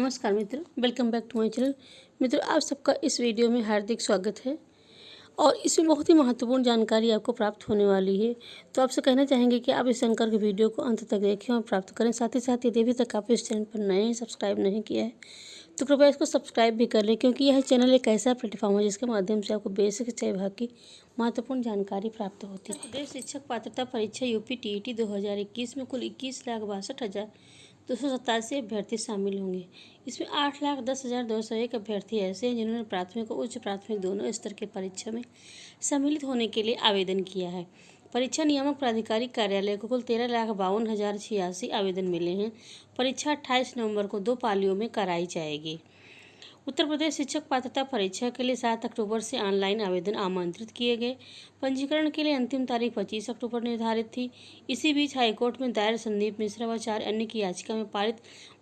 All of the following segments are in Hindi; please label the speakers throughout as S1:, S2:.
S1: नमस्कार मित्रों, welcome back to my channel. मित्रों, आप सबका इस वीडियो में हार्दिक स्वागत है और इसमें बहुत ही महत्वपूर्ण जानकारी आपको प्राप्त होने वाली है। तो आपसे कहना चाहेंगे कि आप इस जानकारी के वीडियो को अंत तक देखें और प्राप्त करें। साथ ही साथ यदि अभी तक आप इस चैनल पर नए हैं, सब्सक्राइब नहीं किया है तो कृपया इसको सब्सक्राइब भी कर लें, क्योंककि यह चैनल एक ऐसा प्लेटफॉर्म है जिसके माध्यम से आपको बेसिक शिक्षा विभाग की महत्वपूर्ण जानकारी प्राप्त होती है। प्रदेश शिक्षक पात्रता परीक्षा यूपी टीईटी 2021 में कुल 21,62,287 अभ्यर्थी शामिल होंगे। इसमें 8,10,201 अभ्यर्थी ऐसे हैं जिन्होंने प्राथमिक और उच्च प्राथमिक दोनों स्तर की परीक्षा में सम्मिलित होने के लिए आवेदन किया है। परीक्षा नियामक प्राधिकारी कार्यालय को कुल 13,52,086 आवेदन मिले हैं। परीक्षा 28 नवंबर को 2 पालियों में कराई जाएगी। उत्तर प्रदेश शिक्षक पात्रता परीक्षा के लिए 7 अक्टूबर से ऑनलाइन आवेदन आमंत्रित किए गए। पंजीकरण के लिए अंतिम तारीख 25 अक्टूबर निर्धारित थी। इसी बीच हाईकोर्ट में दायर संदीप मिश्रा व 4 अन्य की याचिका में पारित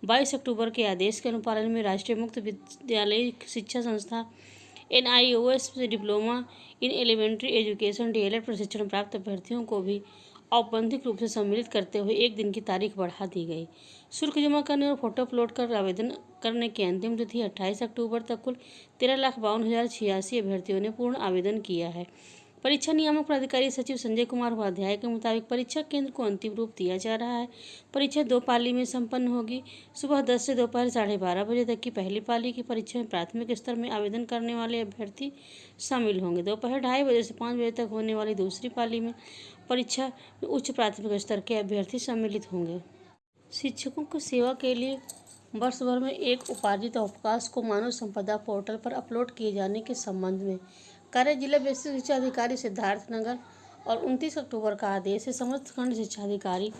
S1: 22 अक्टूबर के आदेश के अनुपालन में राष्ट्रीय मुक्त विद्यालय शिक्षा संस्था NIOS से diploma in elementary education DLED प्रशिक्षण प्राप्त अभ्यर्थियों को भी औपबंधिक रूप से सम्मिलित करते हुए एक दिन की तारीख बढ़ा दी गई। शुल्क जमा करने और फोटो अपलोड कर आवेदन करने की अंतिम तिथि 28 अक्टूबर तक कुल 13,52,086 अभ्यर्थियों ने पूर्ण आवेदन किया है। परीक्षा नियामक प्राधिकारी सचिव संजय कुमार उपाध्याय के मुताबिक परीक्षा केंद्र को अंतिम रूप दिया जा रहा है। परीक्षा 2 पाली में संपन्न होगी। सुबह 10 से दोपहर 12:30 बजे तक की पहली पाली की परीक्षा में प्राथमिक स्तर में आवेदन करने वाले अभ्यर्थी शामिल होंगे। दोपहर 2:30 बजे से 5 बजे तक होने वाली दूसरी पाली में परीक्षा में उच्च प्राथमिक स्तर के अभ्यर्थी सम्मिलित होंगे। शिक्षकों की सेवा के लिए वर्ष भर में एक उपार्जित अवकाश को मानव संपदा पोर्टल पर अपलोड किए जाने के संबंध में कार्य जिला बेसिक शिक्षा अधिकारी सिद्धार्थनगर और 29 अक्टूबर का आदेश है। समस्त खंड शिक्षा अधिकारी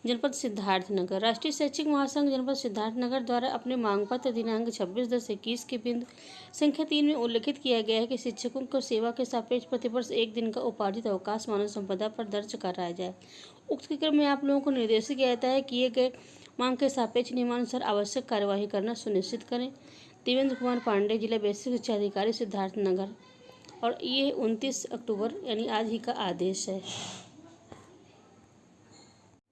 S1: जनपद सिद्धार्थनगर राष्ट्रीय शैक्षिक महासंघ जनपद सिद्धार्थनगर द्वारा अपने मांग पत्र दिनांक 26/10/21 के बिंदु संख्या 3 में उल्लिखित किया गया है कि शिक्षकों को सेवा के सापेक्ष प्रतिवर्ष एक दिन का उपार्जित अवकाश मानव संपदा पर दर्ज कराया जाए। उक्त क्रम में आप लोगों को निर्देशित किया जाता है किए गए मांग के सापेक्ष नियमानुसार आवश्यक कार्यवाही करना सुनिश्चित करें। देवेंद्र कुमार पांडे, जिला बेसिक शिक्षा अधिकारी सिद्धार्थनगर। और ये 29 अक्टूबर यानी आज ही का आदेश है।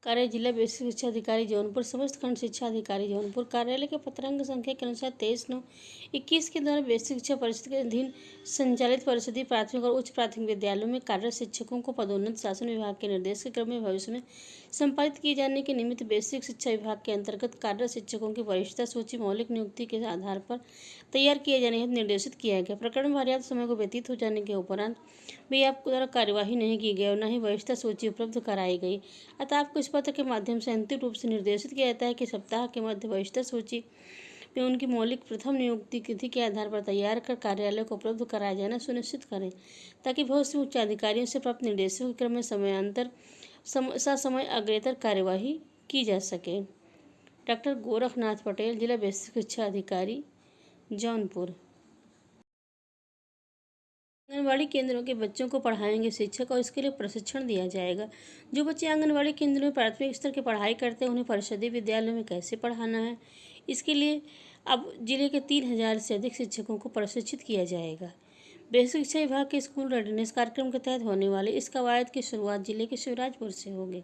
S1: कार्य जिला बेसिक शिक्षा अधिकारी जौनपुर समस्त खंड शिक्षा अधिकारी जौनपुर कार्यालय के पत्रांक संख्या के अनुसार 23/9/21 के द्वारा बेसिक शिक्षा परिषद के अधीन संचालित परिषदीय प्राथमिक और उच्च प्राथमिक विद्यालयों में कार्यरत शिक्षकों को पदोन्नत शासन विभाग के निर्देश के क्रम में भविष्य में संपादित किए जाने के निमित्त बेसिक शिक्षा विभाग के अंतर्गत कार्यरत शिक्षकों की वरिष्ठता सूची मौलिक नियुक्ति के आधार पर तैयार किए जाने हेतु निर्देशित किया गया। प्रकरण में पर्याप्त समय को व्यतीत हो जाने के उपरांत भी आपके द्वारा कार्यवाही नहीं की गई और न ही वरिष्ठता सूची उपलब्ध कराई गई, अतः आपको इस पत्र के माध्यम से अंतिम रूप से निर्देशित किया जाता है कि सप्ताह के मध्य वरिष्ठता सूची में उनकी मौलिक प्रथम नियुक्ति तिथि के आधार पर तैयार कर कार्यालय को उपलब्ध कराया जाना सुनिश्चित करें, ताकि भविष्य में उच्चाधिकारियों से प्राप्त निर्देशों के क्रम में समयांतर ससमय अग्रेतर कार्यवाही की जा सके। डॉक्टर गोरखनाथ पटेल, जिला बेसिक शिक्षा अधिकारी जौनपुर। आंगनबाड़ी केंद्रों के बच्चों को पढ़ाएंगे शिक्षक और इसके लिए प्रशिक्षण दिया जाएगा। जो बच्चे आंगनबाड़ी केंद्रों में प्राथमिक स्तर की पढ़ाई करते हैं उन्हें परिषदीय विद्यालयों में कैसे पढ़ाना है, इसके लिए अब जिले के 3,000 से अधिक शिक्षकों को प्रशिक्षित किया जाएगा। बेसिक शिक्षा विभाग के स्कूल रेडीनेस कार्यक्रम के तहत होने वाले इस कवायद की शुरुआत जिले के शिवराजपुर से होगी।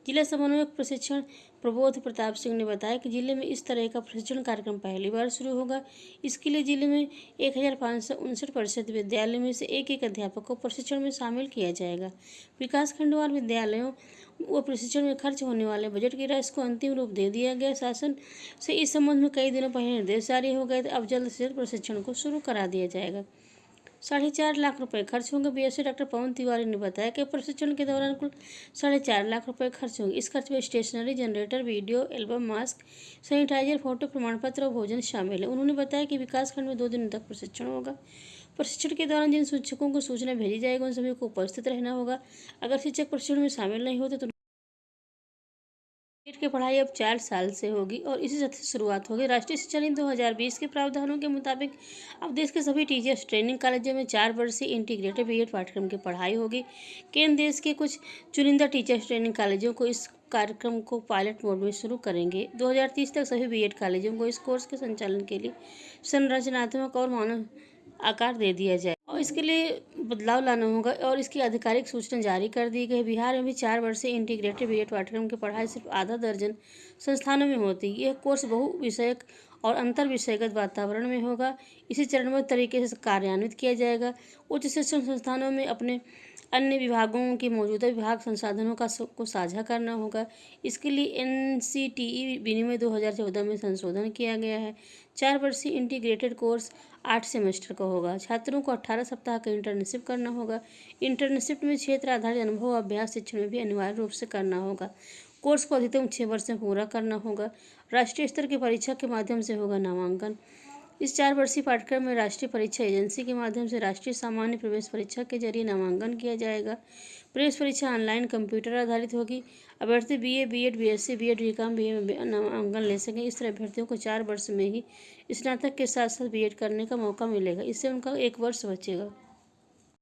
S1: जिला समन्वयक प्रशिक्षण प्रबोध प्रताप सिंह ने बताया कि जिले में इस तरह का प्रशिक्षण कार्यक्रम पहली बार शुरू होगा। इसके लिए जिले में 1,559 परिषद विद्यालय में से एक अध्यापक को प्रशिक्षण में शामिल किया जाएगा। विकासखंडवार विद्यालयों व प्रशिक्षण में खर्च होने वाले बजट की राशि को अंतिम रूप दे दिया गया। शासन से इस संबंध में कई दिनों पहले निर्देश जारी हो गए थे। अब जल्द से जल्द प्रशिक्षण को शुरू करा दिया जाएगा। 4.5 लाख रुपए खर्च होंगे। BSc डॉक्टर पवन तिवारी ने बताया कि प्रशिक्षण के दौरान कुल 4.5 लाख रुपए खर्च होंगे। इस खर्च में stationery, generator, video album, mask, sanitizer, photo प्रमाण पत्र और भोजन शामिल है। उन्होंने बताया कि विकासखंड में 2 दिनों तक प्रशिक्षण होगा। प्रशिक्षण के दौरान जिन शिक्षकों को सूचना भेजी जाएगी उन सभी को उपस्थित रहना होगा। अगर शिक्षक प्रशिक्षण में शामिल नहीं होते तो नीट की पढ़ाई अब 4 साल से होगी और इसी से शुरुआत होगी। राष्ट्रीय शिक्षा नीति 2020 के प्रावधानों के मुताबिक अब देश के सभी टीचर्स ट्रेनिंग कॉलेजों में 4 वर्षीय इंटीग्रेटेड BEd पाठ्यक्रम की पढ़ाई होगी। केंद्र देश के कुछ चुनिंदा टीचर्स ट्रेनिंग कॉलेजों को इस कार्यक्रम को पायलट मोड में शुरू करेंगे। 2030 तक सभी BEd कॉलेजों को इस कोर्स के संचालन के लिए संरचनात्मक और मानव आकार दे दिया जाए और इसके लिए बदलाव लाना होगा और इसकी आधिकारिक सूचना जारी कर दी गई। बिहार में भी 4 वर्षीय इंटीग्रेटेड BEd पाठ्यक्रम की पढ़ाई सिर्फ आधा दर्जन संस्थानों में होती है। यह कोर्स बहु विषयक और अंतर विषयगत वातावरण में होगा। इसे चरणबद्ध तरीके से कार्यान्वित किया जाएगा। उच्च शिक्षण संस्थानों में अपने अन्य विभागों के मौजूदा विभाग संसाधनों को साझा करना होगा। इसके लिए NCTE विनियम 2014 में संशोधन किया गया है। 4 वर्षीय इंटीग्रेटेड कोर्स 8 सेमेस्टर का होगा। छात्रों को 18 सप्ताह का इंटर्नशिप करना होगा। इंटर्नशिप में क्षेत्र आधारित अनुभव अभ्यास शिक्षण में भी अनिवार्य रूप से करना होगा। कोर्स को अधिकतम 6 वर्ष में पूरा करना होगा। राष्ट्रीय स्तर की परीक्षा के माध्यम से होगा नामांकन। इस 4 वर्षीय पाठ्यक्रम में राष्ट्रीय परीक्षा एजेंसी के माध्यम से राष्ट्रीय सामान्य प्रवेश परीक्षा के जरिए नामांकन किया जाएगा। प्रवेश परीक्षा ऑनलाइन कंप्यूटर आधारित होगी। अभ्यर्थी BA, BEd, BSc, BEd, BCom, BA में नामांकन ले सकें। इस तरह अभ्यर्थियों को 4 वर्ष में ही स्नातक के साथ साथ BEd करने का मौका मिलेगा। इससे उनका 1 वर्ष बचेगा।